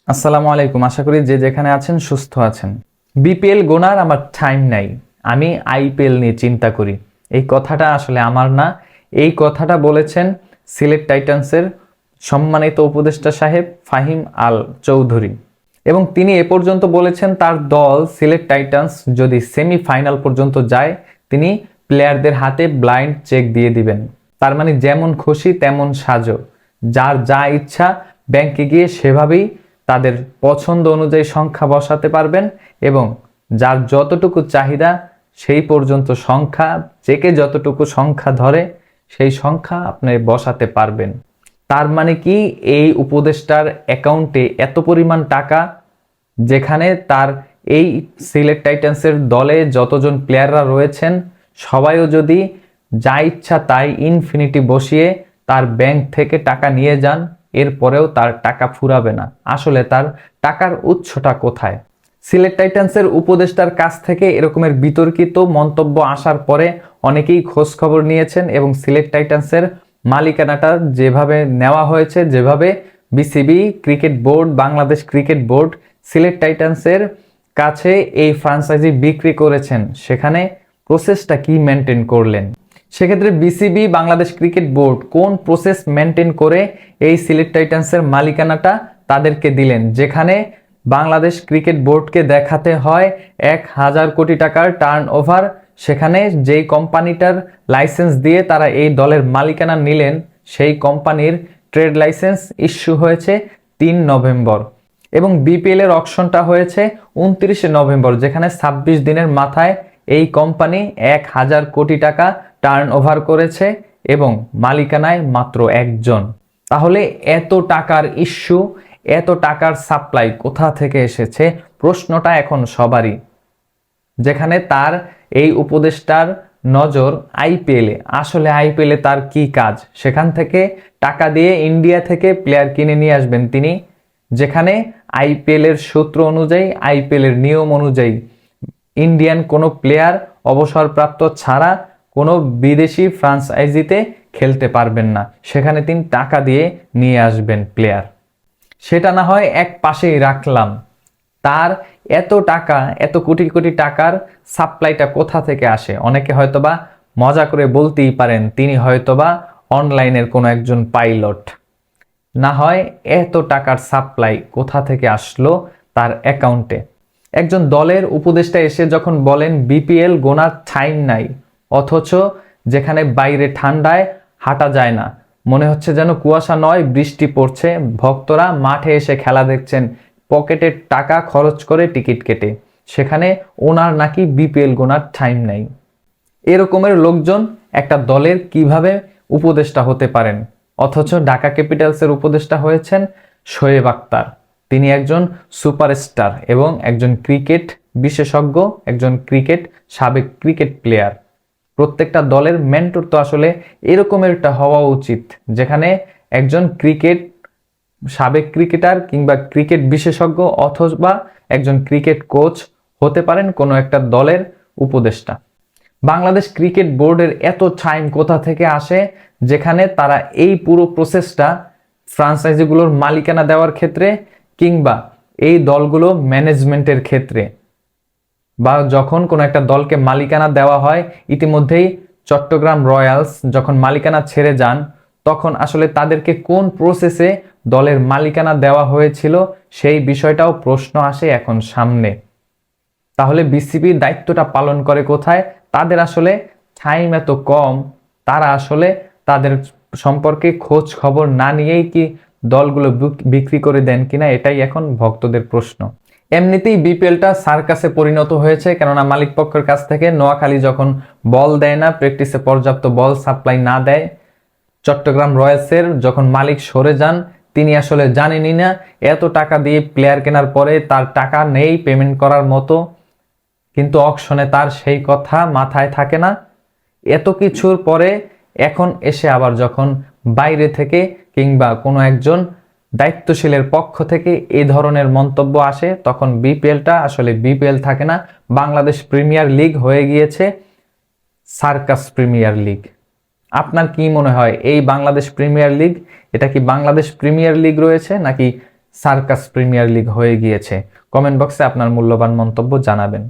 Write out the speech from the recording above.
আসসালামু আলাইকুম। আশা করি যে যেখানে আছেন সুস্থ আছেন। বিপিএল গোনার আমার টাইম নাই, আমি আইপিএল নিয়ে চিন্তা করি। এই কথাটা আসলে আমার না, এই কথাটা বলেছেন সিলেট টাইটান্সের সম্মানিত উপদেষ্টা সাহেব ফাহিম আল চৌধুরী, এবং তিনি এ পর্যন্ত বলেছেন তার দল সিলেট টাইটান্স যদি সেমিফাইনাল পর্যন্ত যায় তিনি প্লেয়ারদের হাতে ব্লাইন্ড চেক দিয়ে দিবেন। তার মানে যেমন খুশি তেমন সাজো, যার যা ইচ্ছা ব্যাংকে গিয়ে সেভাবেই তাদের পছন্দ অনুযায়ী সংখ্যা বসাতে পারবেন, এবং যার যতটুকু চাহিদা সেই পর্যন্ত সংখ্যা, চেকে যতটুকু সংখ্যা ধরে সেই সংখ্যা আপনি বসাতে পারবেন। তার মানে কি, এই উপদেষ্টার অ্যাকাউন্টে এত পরিমাণ টাকা, যেখানে তার এই সিলেট টাইটান্সের দলে যতজন প্লেয়াররা রয়েছেন সবাইও যদি যা ইচ্ছা তাই ইনফিনিটি বসিয়ে তার ব্যাংক থেকে টাকা নিয়ে যান, এরপরেও তার টাকা ফুরাবে না। আসলে তার টাকার উৎসটা কোথায়? সিলেট টাইটান্সের উপদেষ্টার কাছ থেকে এরকমের বিতর্কিত মন্তব্য আসার পরে অনেকেই খোঁজ খবর নিয়েছেন, এবং সিলেট টাইটান্সের মালিকানাটা যেভাবে নেওয়া হয়েছে, যেভাবে BCB, cricket board, Bangladesh cricket board Sylhet টাইটান্সের কাছে এই ফ্র্যাঞ্চাইজি বিক্রি করেছেন, সেখানে প্রসেসটা কি মেনটেন করলেন? সেক্ষেত্রে বিসিবি, বাংলাদেশ ক্রিকেট বোর্ড কোন প্রসেস মেনটেন করে এই সিলেট টাইটান্সের মালিকানাটা তাদেরকে দিলেন, যেখানে বাংলাদেশ ক্রিকেট বোর্ডকে দেখাতে হয় 1,000 কোটি টাকার টার্ন ওভার, সেখানে যেই কোম্পানিটার লাইসেন্স দিয়ে তারা এই দলের মালিকানা নিলেন সেই কোম্পানির ট্রেড লাইসেন্স ইস্যু হয়েছে 3 নভেম্বর, এবং বিপিএল এর অকশনটা হয়েছে 29 নভেম্বর, যেখানে 26 দিনের মাথায় এই কোম্পানি 1,000 কোটি টাকা টার্ন ওভার করেছে এবং মালিকানায় মাত্র একজন। তাহলে এত টাকার ইস্যু, এত টাকার সাপ্লাই কোথা থেকে এসেছে? প্রশ্নটা এখন সবারই। যেখানে তার এই উপদেষ্টার নজর আইপিএলে, আসলে আইপিএলে তার কি কাজ? সেখান থেকে টাকা দিয়ে ইন্ডিয়া থেকে প্লেয়ার কিনে নিয়ে আসবেন তিনি, যেখানে আইপিএল এর সূত্র অনুযায়ী, আইপিএল এর নিয়ম অনুযায়ী ইন্ডিয়ান কোনো প্লেয়ার অবসরপ্রাপ্ত ছাড়া কোনো বিদেশি ফ্রাঞ্চাইজিতে খেলতে পারবেন না। সেখানে তিনি টাকা দিয়ে নিয়ে আসবেন প্লেয়ার। সেটা না হয় এক পাশেই রাখলাম, তার এত টাকা, এত কোটি কোটি টাকার সাপ্লাইটা কোথা থেকে আসে? অনেকে হয়তোবা মজা করে বলতেই পারেন তিনি হয়তোবা অনলাইনের কোনো একজন পাইলট। না হয় এত টাকার সাপ্লাই কোথা থেকে আসলো তার অ্যাকাউন্টে? একজন দলের উপদেষ্টা এসে যখন বলেন বিপিএল গোনার টাইম নাই, অথচ যেখানে বাইরে ঠান্ডায় হাঁটা যায় না, মনে হচ্ছে যেন কুয়াশা নয় বৃষ্টি পড়ছে, ভক্তরা মাঠে এসে খেলা দেখছেন পকেটের টাকা খরচ করে টিকিট কেটে, সেখানে ওনার নাকি বিপিএল গোনার টাইম নাই। এরকমের লোকজন একটা দলের কিভাবে উপদেষ্টা হতে পারেন? অথচ ঢাকা ক্যাপিটালসের উপদেষ্টা হয়েছেন শোয়েব আক্তার। তিনি একজন সুপারস্টার এবং একজন ক্রিকেট বিশেষজ্ঞ, একজন সাবেক ক্রিকেট প্লেয়ার। প্রত্যেকটা দলের মেন্টর তো আসলে এরকমের একটা হওয়া উচিত, যেখানে একজন সাবেক ক্রিকেটার কিংবা ক্রিকেট বিশেষজ্ঞ অথবা একজন ক্রিকেট কোচ হতে পারেন কোনো একটা দলের উপদেষ্টা। বাংলাদেশ ক্রিকেট বোর্ডের এত টাইম কোথা থেকে আসে, যেখানে তারা এই পুরো প্রসেসটা ফ্রাঞ্চাইজিগুলোর মালিকানা দেওয়ার ক্ষেত্রে কিংবা এই দলগুলো ম্যানেজমেন্টের ক্ষেত্রে, বা যখন কোনো একটা দলকে মালিকানা দেওয়া হয়, ইতিমধ্যেই চট্টগ্রাম রয়্যালস যখন মালিকানা ছেড়ে যান, তখন আসলে তাদেরকে কোন প্রসেসে দলের মালিকানা দেওয়া হয়েছিল সেই বিষয়টাও প্রশ্ন আসে এখন সামনে। তাহলে বিসিবি দায়িত্বটা পালন করে কোথায়? তাদের আসলে টাইম এত কম, তারা আসলে তাদের সম্পর্কে খোঁজ খবর না নিয়েই কি দলগুলো বিক্রি করে দেন কিনা, এটাই এখন ভক্তদের প্রশ্ন। এমনিতেই বিপিএলটা সার্কাসে পরিণত হয়েছে, কেননা মালিক পক্ষের কাছ থেকে নোয়াখালী যখন বল দেয় না, প্র্যাকটিসে পর্যাপ্ত বল সাপ্লাই না দেয়, চট্টগ্রাম রয়্যালসের যখন মালিক সরে যান, তিনি আসলে জানেনই না এত টাকা দিয়ে প্লেয়ার কেনার পরে তার টাকা নেই পেমেন্ট করার মতো, কিন্তু অকশনে তার সেই কথা মাথায় থাকে না। এত কিছুর পরে এখন এসে আবার যখন বাইরে থেকে কিংবা কোনো একজন দায়িত্বশীলের পক্ষ থেকে এই ধরনের মন্তব্য আসে, তখন বিপিএলটা আসলে বিপিএল থাকে না, বাংলাদেশ প্রিমিয়ার লিগ হয়ে গিয়েছে সার্কাস প্রিমিয়ার লিগ। আপনার কি মনে হয় এই বাংলাদেশ প্রিমিয়ার লিগ, এটা কি বাংলাদেশ প্রিমিয়ার লিগ রয়েছে নাকি সার্কাস প্রিমিয়ার লিগ হয়ে গিয়েছে? কমেন্ট বক্সে আপনার মূল্যবান মন্তব্য জানাবেন।